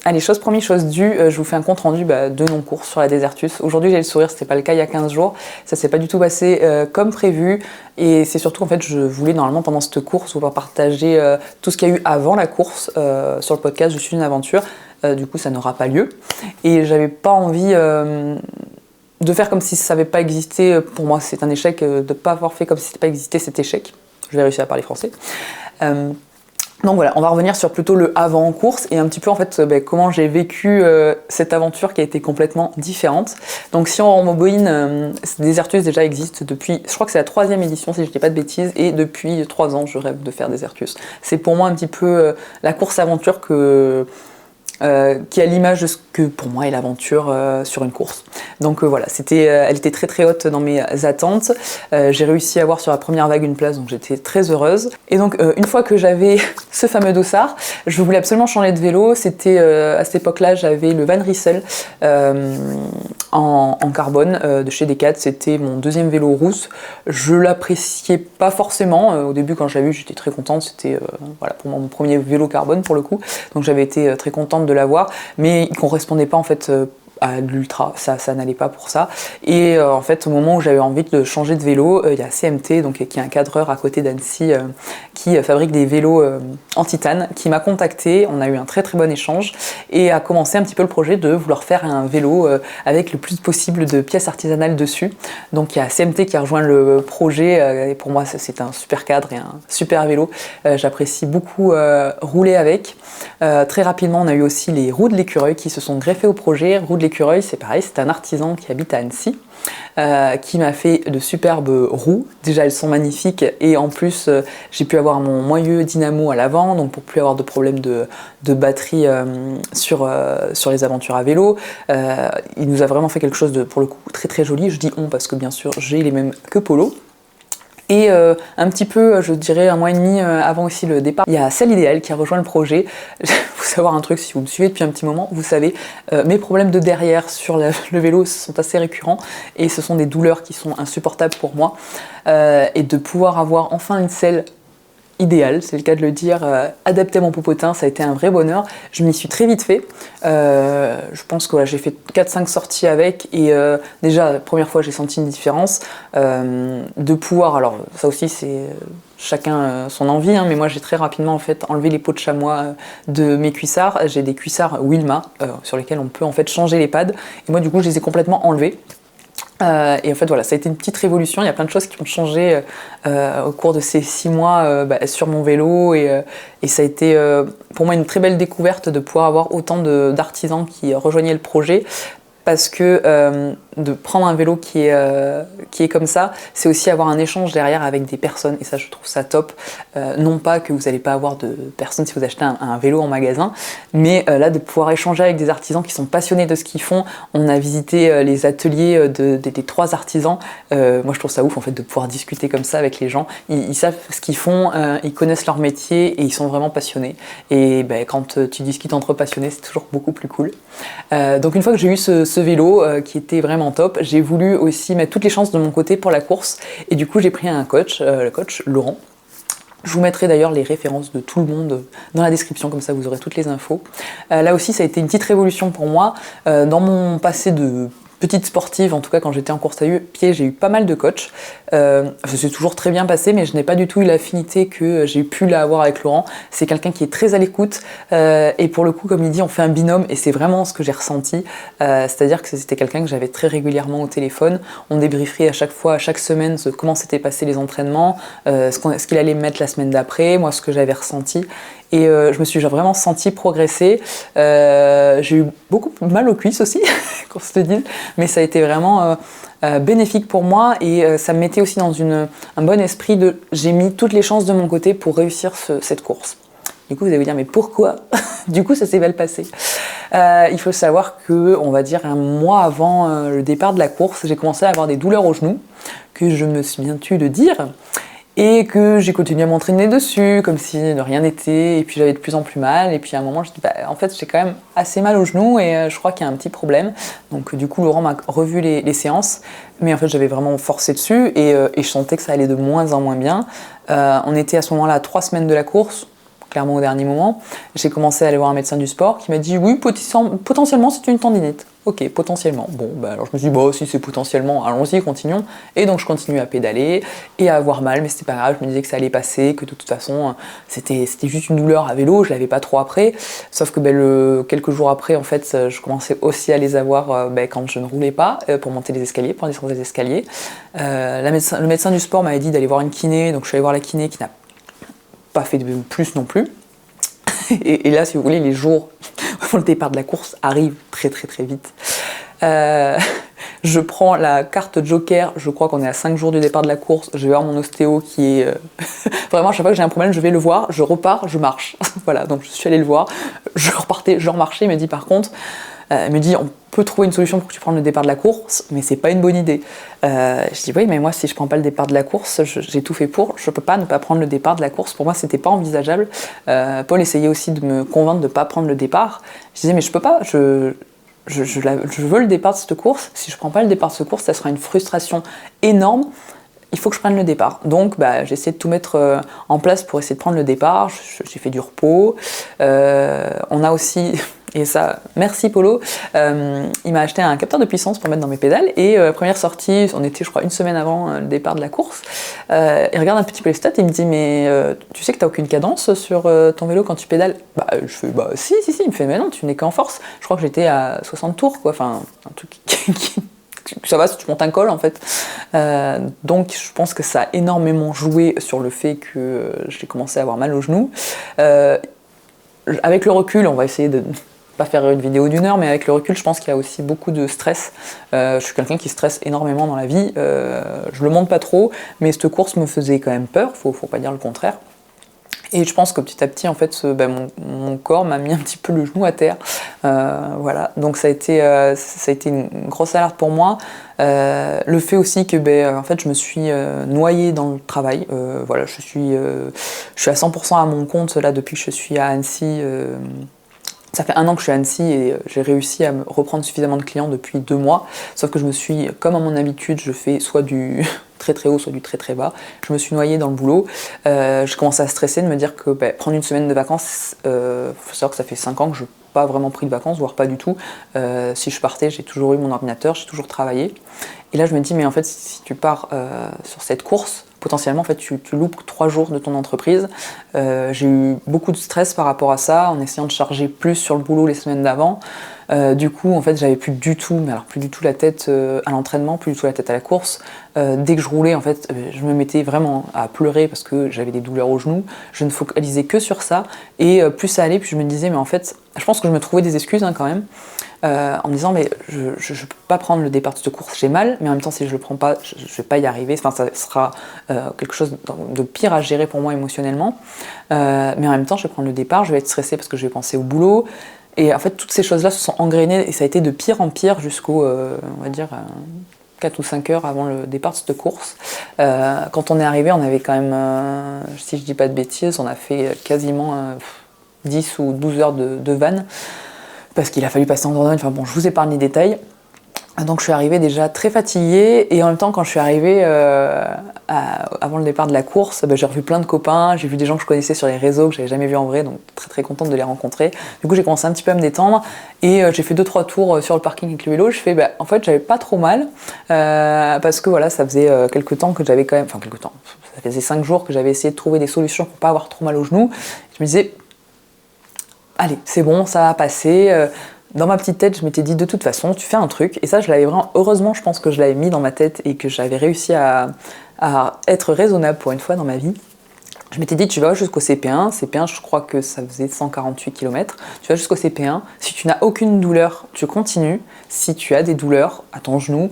Allez, chose promise, chose due, je vous fais un compte rendu de non-course sur la Desertus. Aujourd'hui j'ai le sourire, c'était pas le cas il y a 15 jours, ça s'est pas du tout passé comme prévu, et c'est surtout en fait je voulais normalement pendant cette course pouvoir partager tout ce qu'il y a eu avant la course sur le podcast Je suis une aventure, du coup ça n'aura pas lieu, et j'avais pas envie de faire comme si ça n'avait pas existé. Pour moi c'est un échec de ne pas avoir fait comme si ça n'avait pas existé cet échec, je vais réussir à parler français. Donc voilà, on va revenir sur plutôt le avant course et un petit peu en fait comment j'ai vécu cette aventure qui a été complètement différente. Donc si on rembobine, Desertus déjà existe depuis, je crois que c'est la 3e édition si je dis pas de bêtises, et depuis 3 ans je rêve de faire Desertus. C'est pour moi un petit peu la course aventure qui a l'image de ce que pour moi est l'aventure sur une course. Donc voilà, elle était très très haute dans mes attentes. J'ai réussi à avoir sur la première vague une place, donc j'étais très heureuse. Et donc une fois que j'avais ce fameux dossard, je voulais absolument changer de vélo. C'était à cette époque-là, j'avais le Van Rissel en carbone de chez Decat. C'était mon 2e vélo rousse. Je l'appréciais pas forcément. Au début, quand je l'ai vu, j'étais très contente. C'était voilà, pour moi mon premier vélo carbone pour le coup. Donc j'avais été très contente de l'avoir, mais il correspondait pas en fait à l'ultra, ça n'allait pas pour ça. Et en fait, au moment où j'avais envie de changer de vélo, il y a CMT, donc, qui est un cadreur à côté d'Annecy, qui fabrique des vélos en titane, qui m'a contacté. On a eu un très très bon échange et a commencé un petit peu le projet de vouloir faire un vélo avec le plus possible de pièces artisanales dessus. Donc il y a CMT qui a rejoint le projet et pour moi c'est un super cadre et un super vélo. J'apprécie beaucoup rouler avec. Très rapidement, on a eu aussi les roues de l'écureuil qui se sont greffées au projet. Roues de l'écureuil, c'est pareil, c'est un artisan qui habite à Annecy, qui m'a fait de superbes roues. Déjà, elles sont magnifiques et en plus, j'ai pu avoir mon moyeu dynamo à l'avant, donc pour plus avoir de problème de batterie sur les aventures à vélo. Il nous a vraiment fait quelque chose de, pour le coup, très très joli. Je dis on parce que bien sûr, j'ai les mêmes que Polo. Et un petit peu, je dirais 1 mois et demi avant aussi le départ, il y a Celle Idéale qui a rejoint le projet. Faut savoir un truc, si vous me suivez depuis un petit moment, vous savez, mes problèmes de derrière sur le vélo sont assez récurrents et ce sont des douleurs qui sont insupportables pour moi. Et de pouvoir avoir enfin une selle idéal, c'est le cas de le dire, adapté à mon popotin, ça a été un vrai bonheur. Je m'y suis très vite fait. Je pense que j'ai fait 4-5 sorties avec et déjà, la première fois, j'ai senti une différence. De pouvoir, alors ça aussi, c'est chacun son envie, hein, mais moi, j'ai très rapidement en fait enlevé les peaux de chamois de mes cuissards. J'ai des cuissards Wilma sur lesquels on peut en fait changer les pads. Et moi, du coup, je les ai complètement enlevés. Et en fait voilà, ça a été une petite révolution, il y a plein de choses qui ont changé au cours de ces 6 mois sur mon vélo et ça a été pour moi une très belle découverte de pouvoir avoir autant d'artisans qui rejoignaient le projet, parce que de prendre un vélo qui est comme ça, c'est aussi avoir un échange derrière avec des personnes, et ça je trouve ça top. Non pas que vous n'allez pas avoir de personnes si vous achetez un vélo en magasin, mais là de pouvoir échanger avec des artisans qui sont passionnés de ce qu'ils font. On a visité les ateliers des 3 artisans. Moi je trouve ça ouf en fait de pouvoir discuter comme ça avec les gens. Ils savent ce qu'ils font, ils connaissent leur métier et ils sont vraiment passionnés. Et quand tu discutes entre passionnés, c'est toujours beaucoup plus cool. Donc une fois que j'ai eu ce vélo qui était vraiment top, j'ai voulu aussi mettre toutes les chances de mon côté pour la course et du coup j'ai pris un coach, le coach Laurent. Je vous mettrai d'ailleurs les références de tout le monde dans la description, comme ça vous aurez toutes les infos. Là aussi ça a été une petite révolution pour moi. Dans mon passé de petite sportive, en tout cas quand j'étais en course à pied, j'ai eu pas mal de coachs. Ça s'est toujours très bien passé, mais je n'ai pas du tout eu l'affinité que j'ai pu l'avoir avec Laurent. C'est quelqu'un qui est très à l'écoute et pour le coup, comme il dit, on fait un binôme et c'est vraiment ce que j'ai ressenti. C'est-à-dire que c'était quelqu'un que j'avais très régulièrement au téléphone. On débrieferait à chaque fois, à chaque semaine, comment s'étaient passés les entraînements, ce qu'il allait mettre la semaine d'après, moi ce que j'avais ressenti. Et je me suis vraiment sentie progresser. J'ai eu beaucoup mal aux cuisses aussi, qu'on se le dise, mais ça a été vraiment bénéfique pour moi et ça me mettait aussi dans un bon esprit de j'ai mis toutes les chances de mon côté pour réussir cette course. Du coup, vous allez vous dire, mais pourquoi? Du coup, ça s'est mal passé. Il faut savoir que, on va dire, 1 mois avant le départ de la course, j'ai commencé à avoir des douleurs aux genoux, que je me souviens plus de dire. Et que j'ai continué à m'entraîner dessus, comme si de rien n'était, et puis j'avais de plus en plus mal, et puis à un moment je dis en fait j'ai quand même assez mal aux genoux et je crois qu'il y a un petit problème. Donc du coup Laurent m'a revu les séances, mais en fait j'avais vraiment forcé dessus et je sentais que ça allait de moins en moins bien. On était à ce moment-là à 3 semaines de la course, clairement au dernier moment. J'ai commencé à aller voir un médecin du sport qui m'a dit oui, potentiellement c'est une tendinite. Ok, potentiellement. Bon, bah alors je me suis dit, bon, si c'est potentiellement, allons-y, continuons. Et donc je continue à pédaler et à avoir mal, mais c'était pas grave, je me disais que ça allait passer, que de toute façon, c'était juste une douleur à vélo, je l'avais pas trop après. Sauf que quelques jours après, en fait, je commençais aussi à les avoir quand je ne roulais pas, pour monter les escaliers, pour descendre les escaliers. Le médecin du sport m'avait dit d'aller voir une kiné, donc je suis allée voir la kiné qui n'a pas fait de plus non plus. Et là, si vous voulez, les jours où le départ de la course arrive très très très vite. Je prends la carte Joker, je crois qu'on est à 5 jours du départ de la course, je vais voir mon ostéo qui est... Vraiment, à chaque fois que j'ai un problème, je vais le voir, je repars, je marche. Voilà, donc je suis allée le voir, je repartais, je remarchais, il me dit par contre, il me dit on peut trouver une solution pour que tu prennes le départ de la course, mais c'est pas une bonne idée. Je dis oui, mais moi si je prends pas le départ de la course, j'ai tout fait pour, je peux pas ne pas prendre le départ de la course, pour moi c'était pas envisageable. Paul essayait aussi de me convaincre de pas prendre le départ. Je disais mais je peux pas, je veux le départ de cette course, si je prends pas le départ de cette course, ça sera une frustration énorme. Il faut que je prenne le départ. Donc j'ai essayé de tout mettre en place pour essayer de prendre le départ. J'ai fait du repos. On a aussi, et ça, merci Polo, il m'a acheté un capteur de puissance pour mettre dans mes pédales. Et première sortie, on était je crois une semaine avant le départ de la course. Il regarde un petit peu les stats et il me dit mais tu sais que tu n'as aucune cadence sur ton vélo quand tu pédales. Je fais si. Il me fait mais non, tu n'es qu'en force. Je crois que j'étais à 60 tours quoi. Enfin un truc qui ça va si tu montes un col en fait. Donc je pense que ça a énormément joué sur le fait que j'ai commencé à avoir mal au genou. Avec le recul, on va essayer de pas faire une vidéo d'1 heure, mais avec le recul, je pense qu'il y a aussi beaucoup de stress. Je suis quelqu'un qui stresse énormément dans la vie. Je le montre pas trop, mais cette course me faisait quand même peur, faut pas dire le contraire. Et je pense que petit à petit, en fait, mon corps m'a mis un petit peu le genou à terre. Voilà, donc ça a été une grosse alerte pour moi. Le fait aussi que en fait, je me suis noyée dans le travail. Voilà, je suis à 100% à mon compte là depuis que je suis à Annecy. Ça fait 1 an que je suis à Annecy et j'ai réussi à me reprendre suffisamment de clients depuis 2 mois. Sauf que je me suis, comme à mon habitude, je fais soit du très très haut, soit du très très bas. Je me suis noyée dans le boulot. Je commençais à stresser de me dire que prendre une semaine de vacances, faut savoir que ça fait 5 ans que je n'ai pas vraiment pris de vacances, voire pas du tout. Si je partais, j'ai toujours eu mon ordinateur, j'ai toujours travaillé. Et là, je me dis, mais en fait, si tu pars sur cette course, potentiellement, en fait, tu loupes 3 jours de ton entreprise. J'ai eu beaucoup de stress par rapport à ça, en essayant de charger plus sur le boulot les semaines d'avant. Du coup, en fait, j'avais plus du tout la tête à l'entraînement, plus du tout la tête à la course. Dès que je roulais, en fait, je me mettais vraiment à pleurer parce que j'avais des douleurs au genou. Je ne focalisais que sur ça. Et plus ça allait, plus je me disais, mais en fait, je pense que je me trouvais des excuses quand même. En me disant mais je ne peux pas prendre le départ de cette course, j'ai mal, mais en même temps si je le prends pas, je vais pas y arriver, enfin ça sera quelque chose de pire à gérer pour moi émotionnellement, mais en même temps je vais prendre le départ, je vais être stressée parce que je vais penser au boulot, et en fait toutes ces choses là se sont engrainées et ça a été de pire en pire jusqu'au on va dire 4 ou 5 heures avant le départ de cette course. Quand on est arrivé, on avait quand même, si je dis pas de bêtises, on a fait quasiment 10 ou 12 heures de van, parce qu'il a fallu passer en Dordogne, enfin bon, je vous épargne les détails. Donc je suis arrivée déjà très fatiguée, et en même temps quand je suis arrivée avant le départ de la course, j'ai revu plein de copains, j'ai vu des gens que je connaissais sur les réseaux, que j'avais jamais vus en vrai, donc très très contente de les rencontrer. Du coup j'ai commencé un petit peu à me détendre, et j'ai fait 2-3 tours sur le parking avec le vélo. Je fais, en fait j'avais pas trop mal, parce que voilà, ça faisait quelques temps que j'avais quand même, enfin quelques temps, ça faisait 5 jours que j'avais essayé de trouver des solutions pour pas avoir trop mal au genou. Je me disais, allez, c'est bon, ça va passer. Dans ma petite tête, je m'étais dit de toute façon, tu fais un truc. Et ça, je l'avais vraiment, heureusement, je pense que je l'avais mis dans ma tête et que j'avais réussi à être raisonnable pour une fois dans ma vie. Je m'étais dit, tu vas jusqu'au CP1. CP1, je crois que ça faisait 148 km. Tu vas jusqu'au CP1. Si tu n'as aucune douleur, tu continues. Si tu as des douleurs à ton genou,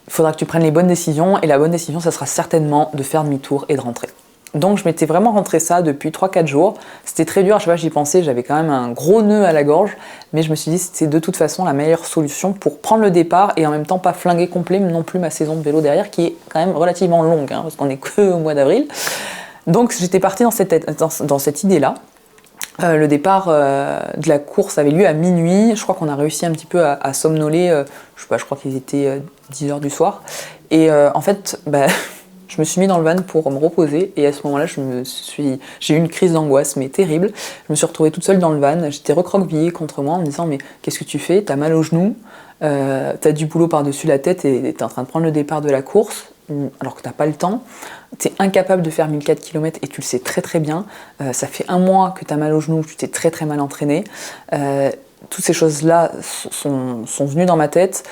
il faudra que tu prennes les bonnes décisions. Et la bonne décision, ça sera certainement de faire demi-tour et de rentrer. Donc je m'étais vraiment rentré ça depuis 3-4 jours. C'était très dur, je sais pas, j'y pensais, j'avais quand même un gros nœud à la gorge, mais je me suis dit que c'était de toute façon la meilleure solution pour prendre le départ et en même temps pas flinguer complet non plus ma saison de vélo derrière, qui est quand même relativement longue, parce qu'on est que au mois d'avril. Donc j'étais partie dans cette idée-là. Le départ de la course avait lieu à minuit. Je crois qu'on a réussi un petit peu à somnoler, je crois qu'ils étaient 10h du soir. Et en fait, Je me suis mis dans le van pour me reposer et à ce moment-là, j'ai eu une crise d'angoisse, mais terrible. Je me suis retrouvée toute seule dans le van, j'étais recroquevillée contre moi en me disant mais qu'est-ce que tu fais? T'as mal au genou, t'as du boulot par-dessus la tête et t'es en train de prendre le départ de la course alors que t'as pas le temps. T'es incapable de faire 1004 km et tu le sais très très bien. Ça fait 1 mois que t'as mal au genou, tu t'es très très mal entraîné. Toutes ces choses-là sont venues dans ma tête.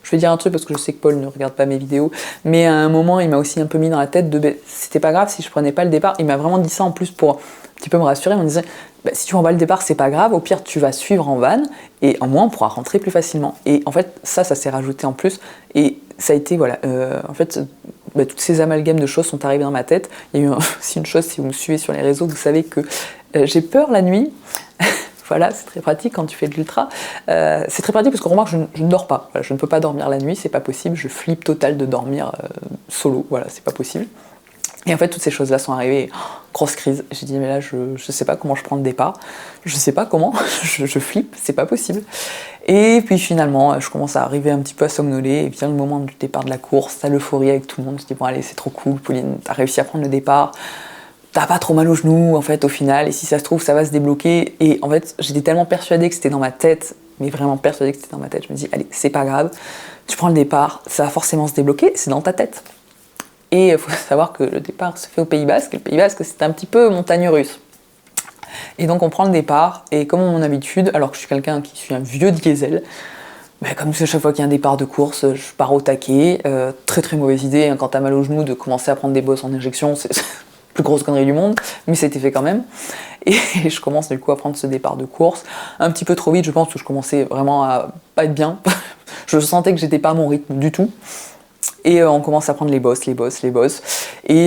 Je vais dire un truc parce que je sais que Paul ne regarde pas mes vidéos, mais à un moment, il m'a aussi un peu mis dans la tête de c'était pas grave si je prenais pas le départ. Il m'a vraiment dit ça en plus pour un petit peu me rassurer. Il me disait si tu prends pas le départ, c'est pas grave, au pire, tu vas suivre en van et en moins, on pourra rentrer plus facilement. Et en fait, ça s'est rajouté en plus et ça a été, voilà, en fait, toutes ces amalgames de choses sont arrivées dans ma tête. Il y a eu aussi une chose, si vous me suivez sur les réseaux, vous savez que j'ai peur la nuit. Voilà, c'est très pratique quand tu fais de l'ultra. C'est très pratique parce qu'on remarque que je ne dors pas. Voilà, je ne peux pas dormir la nuit, c'est pas possible. Je flippe total de dormir solo. Voilà, c'est pas possible. Et en fait, toutes ces choses-là sont arrivées. Grosse crise. J'ai dit, mais là, je sais pas comment je prends le départ. Je sais pas comment. je flippe, c'est pas possible. Et puis finalement, je commence à arriver un petit peu à somnoler. Et vient le moment du départ de la course. T'as l'euphorie avec tout le monde. Je dis, bon, allez, c'est trop cool, Pauline. T'as réussi à prendre le départ. T'as pas trop mal au genou en fait au final et si ça se trouve ça va se débloquer et en fait j'étais tellement persuadée que c'était dans ma tête mais vraiment persuadée que c'était dans ma tête, je me dis allez c'est pas grave, tu prends le départ, ça va forcément se débloquer, c'est dans ta tête. Et il faut savoir que le départ se fait au Pays Basque et le Pays Basque c'est un petit peu montagne russe. Et donc on prend le départ et comme à mon habitude, alors que je suis quelqu'un qui suis un vieux diesel, comme chaque fois qu'il y a un départ de course, je pars au taquet, très très mauvaise idée hein, quand t'as mal au genou de commencer à prendre des bosses en injection, c'est plus grosse connerie du monde, mais c'était fait quand même. Et je commence du coup à prendre ce départ de course, un petit peu trop vite, je pense que je commençais vraiment à pas être bien. Je sentais que j'étais pas à mon rythme du tout. Et on commence à prendre les bosses. Et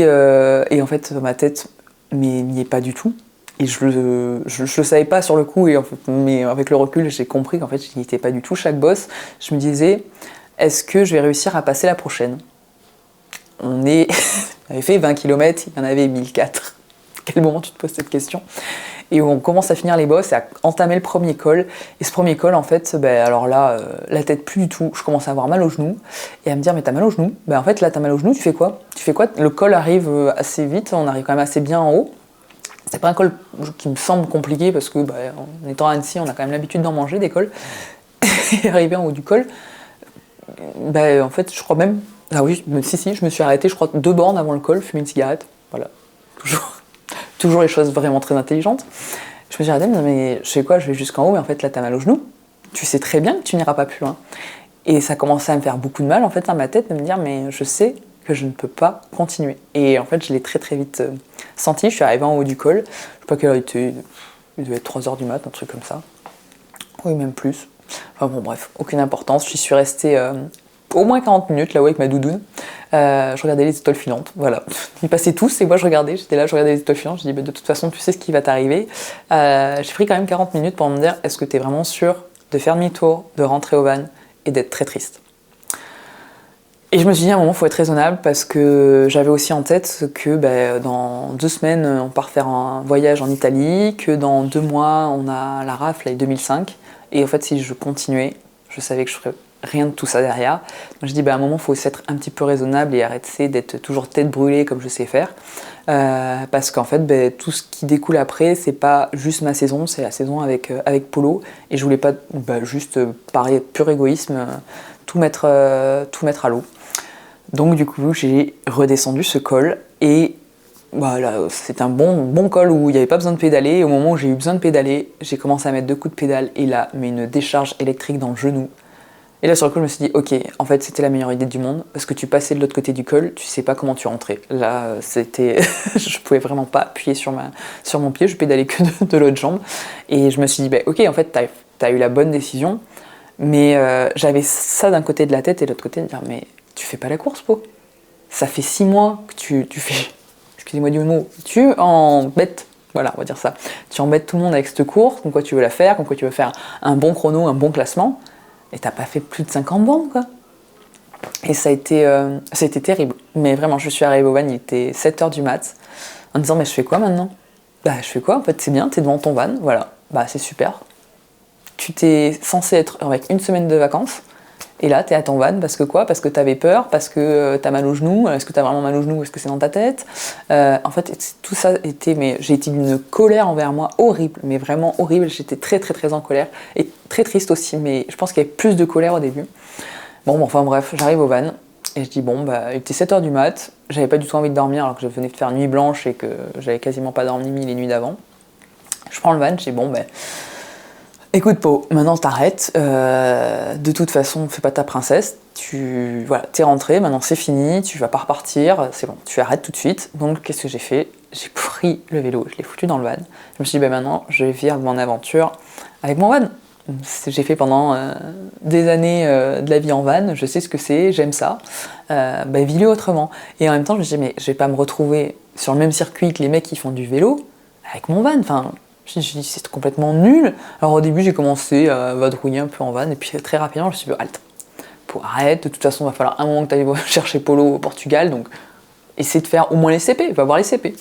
en fait, dans ma tête, mais n'y est pas du tout. Et je le savais pas sur le coup, et en fait, mais avec le recul, j'ai compris qu'en fait, je n'y étais pas du tout. Chaque bosse, je me disais, est-ce que je vais réussir à passer la prochaine ? On avait fait 20 km, il y en avait 1004. À quel moment tu te poses cette question ? Et on commence à finir les bosses et à entamer le premier col. Et ce premier col, en fait, alors là, la tête plus du tout. Je commence à avoir mal au genou et à me dire, mais t'as mal au genou ? En fait, là, t'as mal au genou, tu fais quoi ? Le col arrive assez vite, on arrive quand même assez bien en haut. C'est pas un col qui me semble compliqué parce que, en étant à Annecy, on a quand même l'habitude d'en manger des cols. Et arrivé en haut du col, en fait, je crois même. Ah oui, si, je me suis arrêtée, je crois, 2 bornes avant le col, fumer une cigarette. Voilà. Toujours les choses vraiment très intelligentes. Je me suis arrêtée, mais je sais quoi, je vais jusqu'en haut, mais en fait, là, t'as mal au genou. Tu sais très bien que tu n'iras pas plus loin. Et ça commençait à me faire beaucoup de mal, en fait, dans ma tête, de me dire, mais je sais que je ne peux pas continuer. Et en fait, je l'ai très très vite senti. Je suis arrivée en haut du col. Je sais pas quelle heure il était. Il devait être 3h du mat', un truc comme ça. Oui, même plus. Enfin bon, bref, aucune importance. J'y suis restée au moins 40 minutes là-haut avec ma doudoune. Je regardais les étoiles filantes, voilà. Ils passaient tous et moi je regardais, j'étais là, je regardais les étoiles filantes. Je dis de toute façon tu sais ce qui va t'arriver. J'ai pris quand même 40 minutes pour me dire est-ce que t'es vraiment sûr de faire demi-tour, de rentrer au van et d'être très triste. Et je me suis dit à un moment il faut être raisonnable parce que j'avais aussi en tête que dans 2 semaines on part faire un voyage en Italie, que dans 2 mois on a la rafle avec 2005 et en fait si je continuais, je savais que je ferais rien de tout ça derrière. Donc je dis à un moment il faut aussi être un petit peu raisonnable et arrêter d'être toujours tête brûlée comme je sais faire. Parce qu'en fait tout ce qui découle après c'est pas juste ma saison, c'est la saison avec Polo et je voulais pas juste par pur égoïsme tout mettre à l'eau. Donc du coup j'ai redescendu ce col et voilà, c'est un bon col où il n'y avait pas besoin de pédaler et au moment où j'ai eu besoin de pédaler, j'ai commencé à mettre 2 coups de pédale et là mais une décharge électrique dans le genou. Et là sur le coup je me suis dit ok, en fait c'était la meilleure idée du monde parce que tu passais de l'autre côté du col, tu sais pas comment tu rentrais. Là c'était, je pouvais vraiment pas appuyer sur mon pied, je pédalais que de l'autre jambe et je me suis dit ok en fait t'as eu la bonne décision, mais j'avais ça d'un côté de la tête et de l'autre côté de dire mais tu fais pas la course Po, ça fait 6 mois que tu fais, excusez-moi du mot, tu embêtes. Voilà, on va dire ça. Tu embêtes tout le monde avec cette course, comme quoi tu veux la faire, comme quoi tu veux faire un bon chrono, un bon classement. Et t'as pas fait plus de 50 bandes, quoi. Et ça a été terrible. Mais vraiment, je suis arrivée au van, il était 7h du mat, en me disant, mais je fais quoi maintenant ? Je fais quoi ? En fait, c'est bien, t'es devant ton van, voilà. C'est super. Tu t'es censé être avec 1 semaine de vacances, Et là, t'es à ton van parce que quoi? Parce que t'avais peur, parce que t'as mal au genou. Est-ce que t'as vraiment mal au genou? Est-ce que c'est dans ta tête? En fait, tout ça était, mais j'ai été d'une colère envers moi horrible, mais vraiment horrible. J'étais très très très en colère et très triste aussi, mais je pense qu'il y avait plus de colère au début. Bon, enfin bref, j'arrive au van et je dis bon, bah, il était 7h du mat, j'avais pas du tout envie de dormir alors que je venais de faire nuit blanche et que j'avais quasiment pas dormi les nuits d'avant. Je prends le van, je dis bon, ben, écoute Po, maintenant t'arrêtes, de toute façon fais pas ta princesse, voilà, t'es rentrée, maintenant c'est fini, tu vas pas repartir, c'est bon, tu arrêtes tout de suite. Donc qu'est-ce que j'ai fait? J'ai pris le vélo, je l'ai foutu dans le van, je me suis dit ben maintenant je vais vivre mon aventure avec mon van. J'ai fait pendant des années de la vie en van, je sais ce que c'est, j'aime ça, vis-le autrement. Et en même temps je me dis mais je vais pas me retrouver sur le même circuit que les mecs qui font du vélo avec mon van, enfin je me suis dit c'est complètement nul. Alors au début j'ai commencé à vadrouiller un peu en van et puis très rapidement je me suis dit halte, arrête, de toute façon il va falloir un moment que tu ailles chercher Polo au Portugal, donc essaie de faire au moins les CP, va voir les CP.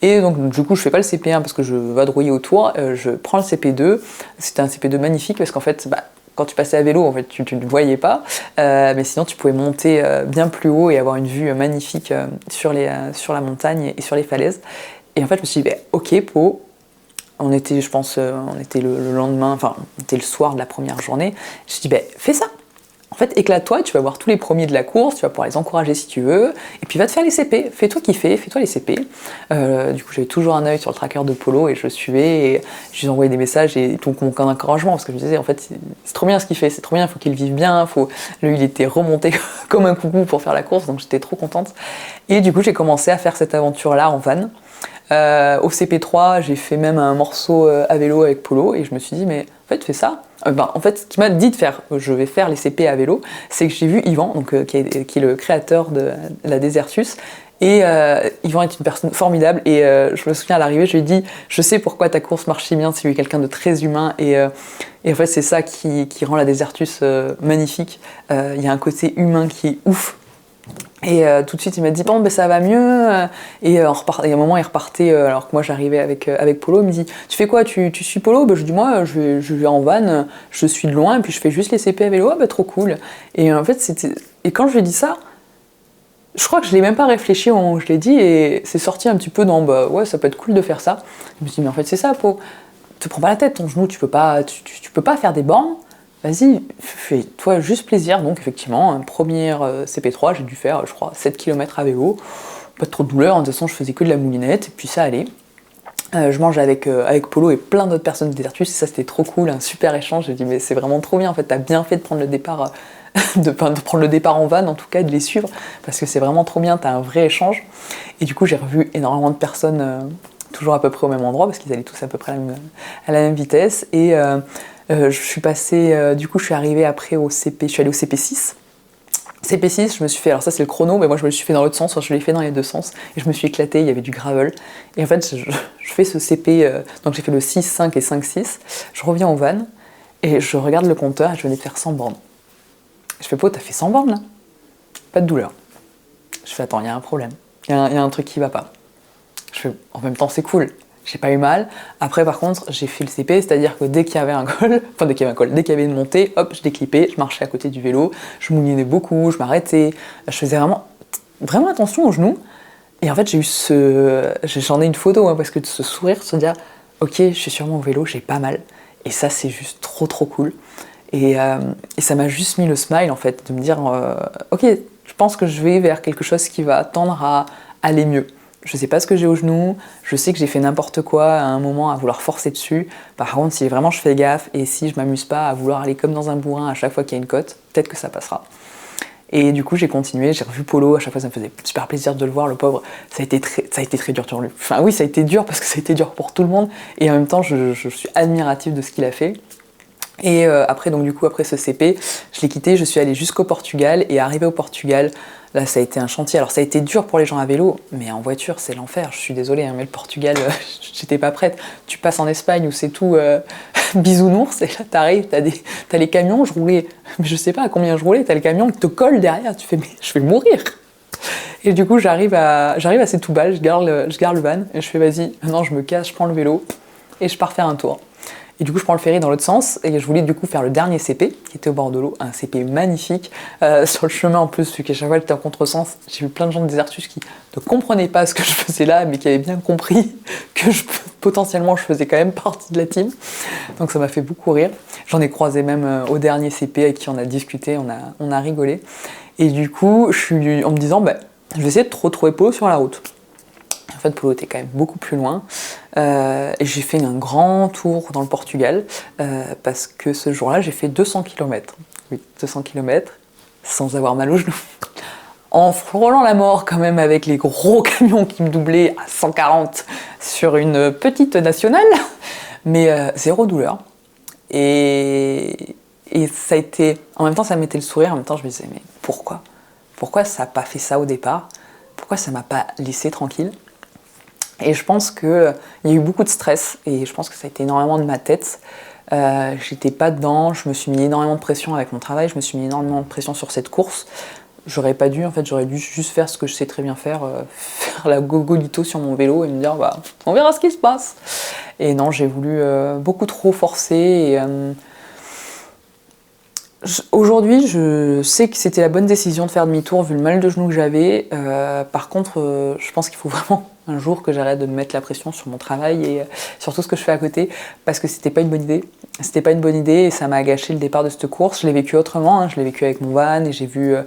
Et donc du coup je fais pas le CP1 parce que je vadrouille autour, je prends le CP2, c'était un CP2 magnifique parce qu'en fait quand tu passais à vélo en fait tu ne le voyais pas, mais sinon tu pouvais monter bien plus haut et avoir une vue magnifique sur la montagne et sur les falaises. Et en fait je me suis dit ok Po, on était je pense on était le lendemain, enfin on était le soir de la première journée, je me suis dit fais ça. En fait, éclate-toi, tu vas voir tous les premiers de la course, tu vas pouvoir les encourager si tu veux, et puis va te faire les CP, fais-toi kiffer, fais-toi les CP. Du coup, j'avais toujours un œil sur le tracker de Polo et je le suivais, et je lui envoyais des messages et tout mon encouragement, parce que je me disais, en fait, c'est trop bien ce qu'il fait, c'est trop bien, il faut qu'il vive bien, lui, il était remonté comme un coucou pour faire la course, donc j'étais trop contente. Et du coup, j'ai commencé à faire cette aventure-là en van. Au CP3, j'ai fait même un morceau à vélo avec Polo, et je me suis dit, mais en fait, fais ça. En fait, ce qui m'a dit de faire, je vais faire les CP à vélo, c'est que j'ai vu Yvan, donc, qui est le créateur de la Desertus, et Yvan est une personne formidable, et je me souviens à l'arrivée, je lui ai dit, je sais pourquoi ta course marchait bien, c'est lui quelqu'un de très humain, et en fait c'est ça qui rend la Desertus magnifique. Il y a un côté humain qui est ouf. Et tout de suite il m'a dit bon ça va mieux, et à un moment il repartait alors que moi j'arrivais avec Polo, il me dit tu fais quoi, tu suis Polo? Je dis moi je vais en van, je suis de loin et puis je fais juste les CP à vélo. Trop cool. Et en fait et quand je lui ai dit ça, je crois que je l'ai même pas réfléchi au moment où je l'ai dit et c'est sorti un petit peu dans ouais ça peut être cool de faire ça. Je me suis dit mais en fait c'est ça Po, te prends pas la tête, ton genou tu peux pas faire des bornes. Vas-y, fais-toi juste plaisir. Donc effectivement, première CP3, j'ai dû faire, je crois, 7 km à vélo. Pas trop de douleur, de toute façon je faisais que de la moulinette, et puis ça allait. Je mange avec Polo et plein d'autres personnes de Desertus, et ça c'était trop cool, un super échange. J'ai dit mais c'est vraiment trop bien, en fait t'as bien fait de prendre le départ, de prendre le départ en van en tout cas, de les suivre, parce que c'est vraiment trop bien, t'as un vrai échange. Et du coup j'ai revu énormément de personnes, toujours à peu près au même endroit, parce qu'ils allaient tous à peu près à la même vitesse, et je suis passée, du coup je suis arrivée après au CP, je suis allée au CP6. CP6, je me suis fait, alors ça c'est le chrono, mais moi je me le suis fait dans l'autre sens, je l'ai fait dans les deux sens, et je me suis éclatée, il y avait du gravel. Et en fait, je fais ce CP, donc j'ai fait le 6, 5 et 5, 6, je reviens au van, et je regarde le compteur, et je venais de faire 100 bornes. Je fais t'as fait 100 bornes là? Pas de douleur. Je fais attends, il y a un problème, il y a un truc qui va pas. Je fais, en même temps c'est cool. J'ai pas eu mal. Après, par contre, j'ai fait le CP, c'est-à-dire que dès qu'il y avait un col, dès qu'il y avait une montée, hop, je déclippais, je marchais à côté du vélo, je moulinais beaucoup, je m'arrêtais, je faisais vraiment attention aux genoux. Et en fait, j'en ai une photo, hein, parce que de ce sourire, de se dire, ok, je suis sur mon vélo, j'ai pas mal. Et ça, c'est juste trop trop cool. Et ça m'a juste mis le smile, en fait, de me dire, ok, je pense que je vais vers quelque chose qui va tendre à aller mieux. Je sais pas ce que j'ai au genou, je sais que j'ai fait n'importe quoi à un moment à vouloir forcer dessus. Par contre, si vraiment je fais gaffe et si je m'amuse pas à vouloir aller comme dans un bourrin à chaque fois qu'il y a une côte, peut-être que ça passera. Et du coup, j'ai continué, j'ai revu Polo, à chaque fois ça me faisait super plaisir de le voir, le pauvre. Ça a été très dur sur lui. Enfin oui, ça a été dur parce que ça a été dur pour tout le monde, et en même temps, je suis admirative de ce qu'il a fait. Et après, donc du coup, après ce CP, je l'ai quitté, je suis allée jusqu'au Portugal, et arrivé au Portugal, là ça a été un chantier. Alors ça a été dur pour les gens à vélo, mais en voiture c'est l'enfer, je suis désolée, hein, mais le Portugal, j'étais pas prête. Tu passes en Espagne où c'est tout bisounours, et là t'arrives, t'as les camions, je roulais, mais je sais pas à combien je roulais, t'as le camion qui te colle derrière, tu fais mais je vais mourir. Et du coup j'arrive à Setúbal, je garde le van, et je fais vas-y, maintenant je me casse, je prends le vélo, et je pars faire un tour. Et du coup, je prends le ferry dans l'autre sens et je voulais du coup faire le dernier CP qui était au bord de l'eau, un CP magnifique. Sur le chemin en plus, vu qu'à chaque fois j'étais en contresens, j'ai vu plein de gens de Désertus qui ne comprenaient pas ce que je faisais là, mais qui avaient bien compris que potentiellement je faisais quand même partie de la team. Donc ça m'a fait beaucoup rire. J'en ai croisé même au dernier CP avec qui on a discuté, on a rigolé. Et du coup, je suis en me disant, bah, je vais essayer de retrouver Polo sur la route. En fait, Polo était quand même beaucoup plus loin. Et j'ai fait un grand tour dans le Portugal parce que ce jour-là, j'ai fait 200 km. Oui, 200 km sans avoir mal aux genoux. En frôlant la mort quand même avec les gros camions qui me doublaient à 140 sur une petite nationale. Mais zéro douleur. Et ça a été... En même temps, ça me mettait le sourire. En même temps, je me disais, mais pourquoi ? Pourquoi ça n'a pas fait ça au départ ? Pourquoi ça m'a pas laissé tranquille ? Et je pense qu'il y a eu beaucoup de stress et je pense que ça a été énormément de ma tête. J'étais pas dedans, je me suis mis énormément de pression avec mon travail, je me suis mis énormément de pression sur cette course. J'aurais pas dû, en fait, j'aurais dû juste faire ce que je sais très bien faire, faire la gogolito sur mon vélo et me dire, bah, on verra ce qui se passe. Et non, j'ai voulu beaucoup trop forcer et... Aujourd'hui, je sais que c'était la bonne décision de faire demi-tour vu le mal de genoux que j'avais. Par contre, je pense qu'il faut vraiment un jour que j'arrête de me mettre la pression sur mon travail et sur tout ce que je fais à côté parce que c'était pas une bonne idée. C'était pas une bonne idée et ça m'a gâché le départ de cette course. Je l'ai vécu autrement, hein. Je l'ai vécu avec mon van et j'ai vu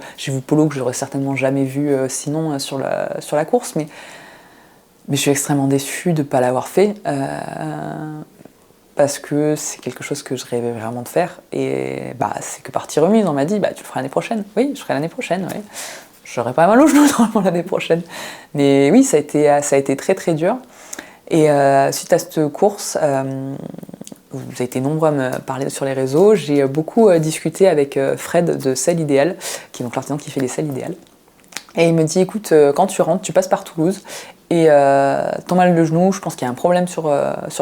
Polo que j'aurais certainement jamais vu sinon sur la course. Mais je suis extrêmement déçue de ne pas l'avoir fait. Parce que c'est quelque chose que je rêvais vraiment de faire et bah c'est que partie remise, on m'a dit bah tu le feras l'année prochaine. Oui, je ferai l'année prochaine, oui. J'aurai pas mal au genou normalement l'année prochaine. Mais oui, ça a été très très dur. Et suite à cette course, vous avez été nombreux à me parler sur les réseaux, j'ai beaucoup discuté avec Fred de Selle Idéal, qui est donc l'artisan qui fait les selles idéales. Et il me dit écoute, quand tu rentres, tu passes par Toulouse. Et ton mal de genou, je pense qu'il y a un problème sur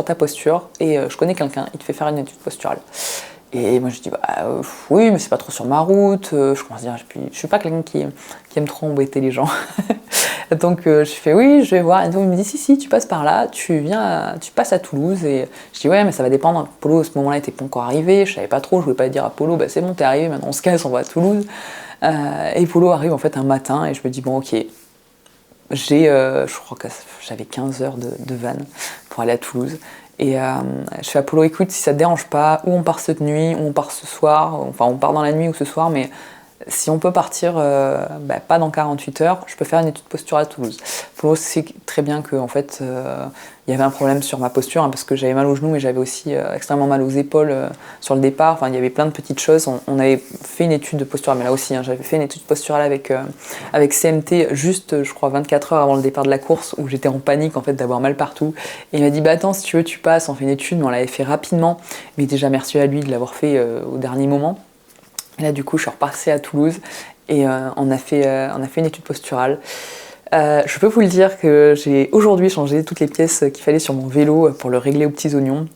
ta posture et je connais quelqu'un, il te fait faire une étude posturale. Et moi je dis bah oui, mais c'est pas trop sur ma route, je commence à dire, je suis pas quelqu'un qui aime trop embêter les gens. Donc je fais oui, je vais voir. Et donc il me dit si, tu passes par là, tu passes à Toulouse. Et je dis ouais, mais ça va dépendre. Polo à ce moment-là était pas encore arrivé, je savais pas trop, je voulais pas dire à Polo bah c'est bon, t'es arrivé, maintenant on se casse, on va à Toulouse. Et Polo arrive en fait un matin et je me dis bon ok. Je crois que j'avais 15 heures de van pour aller à Toulouse. Et je fais à Polo, écoute, si ça te dérange pas, ou on part cette nuit, ou on part ce soir, enfin on part dans la nuit ou ce soir, mais si on peut partir pas dans 48 heures, je peux faire une étude posturale à Toulouse. Polo sait très bien que en fait, il y avait un problème sur ma posture, hein, parce que j'avais mal aux genoux, mais j'avais aussi extrêmement mal aux épaules sur le départ. Enfin, il y avait plein de petites choses. On avait fait une étude posturale, mais là aussi, hein, j'avais fait une étude posturale avec CMT juste, je crois, 24 heures avant le départ de la course, où j'étais en panique en fait d'avoir mal partout. Et il m'a dit, bah attends, si tu veux, tu passes, on fait une étude, mais on l'avait fait rapidement. Mais déjà, merci à lui de l'avoir fait au dernier moment. Et là, du coup, je suis repassée à Toulouse et on a fait une étude posturale. Je peux vous le dire que j'ai aujourd'hui changé toutes les pièces qu'il fallait sur mon vélo pour le régler aux petits oignons.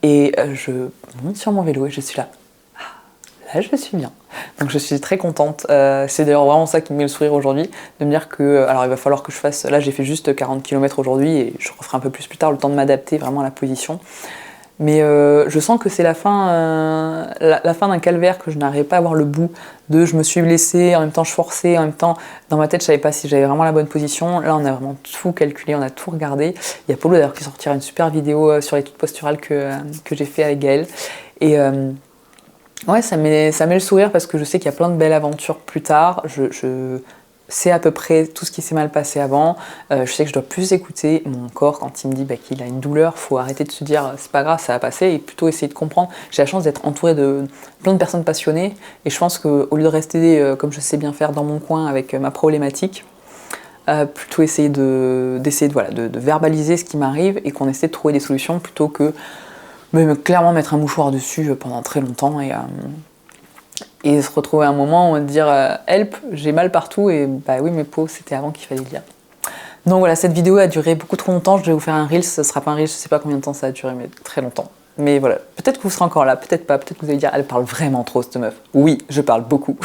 Et je monte sur mon vélo et je suis là. Là, je suis bien. Donc je suis très contente. C'est d'ailleurs vraiment ça qui me met le sourire aujourd'hui, de me dire que, alors il va falloir que je fasse, là j'ai fait juste 40 km aujourd'hui et je referai un peu plus tard, le temps de m'adapter vraiment à la position. Mais je sens que c'est la fin d'un calvaire, que je n'arrivais pas à voir le bout de je me suis blessée, en même temps je forçais, en même temps dans ma tête je savais pas si j'avais vraiment la bonne position. Là on a vraiment tout calculé, on a tout regardé. Il y a Polo d'ailleurs qui sortira une super vidéo sur l'étude posturale que j'ai fait avec Gaël. Et ouais, ça met le sourire parce que je sais qu'il y a plein de belles aventures plus tard. Je sais à peu près tout ce qui s'est mal passé avant. Je sais que je dois plus écouter mon corps quand il me dit qu'il a une douleur. Faut arrêter de se dire c'est pas grave, ça va passer, et plutôt essayer de comprendre. J'ai la chance d'être entourée de plein de personnes passionnées et je pense qu'au lieu de rester comme je sais bien faire dans mon coin avec ma problématique, plutôt essayer de verbaliser ce qui m'arrive et qu'on essaie de trouver des solutions plutôt que clairement mettre un mouchoir dessus pendant très longtemps et se retrouver à un moment où on va dire help, j'ai mal partout, et bah oui mais Pau, c'était avant qu'il fallait le dire. Donc voilà, cette vidéo a duré beaucoup trop longtemps, je vais vous faire un reel, ce sera pas un reel, je sais pas combien de temps ça a duré, mais très longtemps. Mais voilà, peut-être que vous serez encore là, peut-être pas, peut-être que vous allez dire, elle parle vraiment trop cette meuf. Oui, je parle beaucoup.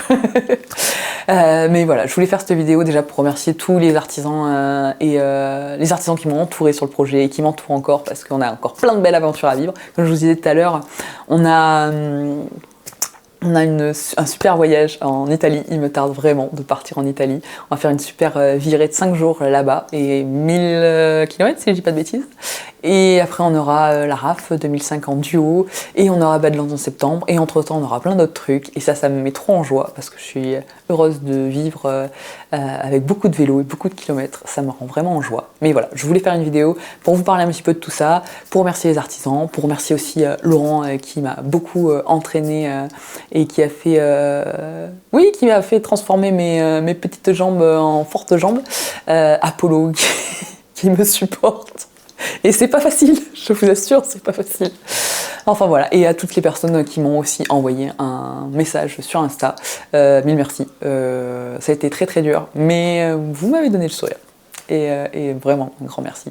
Mais voilà, je voulais faire cette vidéo déjà pour remercier tous les artisans les artisans qui m'ont entouré sur le projet et qui m'entourent encore parce qu'on a encore plein de belles aventures à vivre. Comme je vous disais tout à l'heure, on a un super voyage en Italie, il me tarde vraiment de partir en Italie. On va faire une super virée de 5 jours là-bas et 1000 km si je dis pas de bêtises. Et après on aura la RAF 2005 en duo et on aura Badlands en septembre et entre temps on aura plein d'autres trucs et ça me met trop en joie parce que je suis heureuse de vivre avec beaucoup de vélos et beaucoup de kilomètres, ça me rend vraiment en joie. Mais voilà, je voulais faire une vidéo pour vous parler un petit peu de tout ça, pour remercier les artisans, pour remercier aussi Laurent qui m'a beaucoup entraîné et qui a fait qui m'a fait transformer mes petites jambes en fortes jambes. Apollo qui me supporte. Et c'est pas facile, je vous assure, c'est pas facile. Enfin voilà, et à toutes les personnes qui m'ont aussi envoyé un message sur Insta, mille merci. Ça a été très très dur, mais vous m'avez donné le sourire. Et vraiment, un grand merci.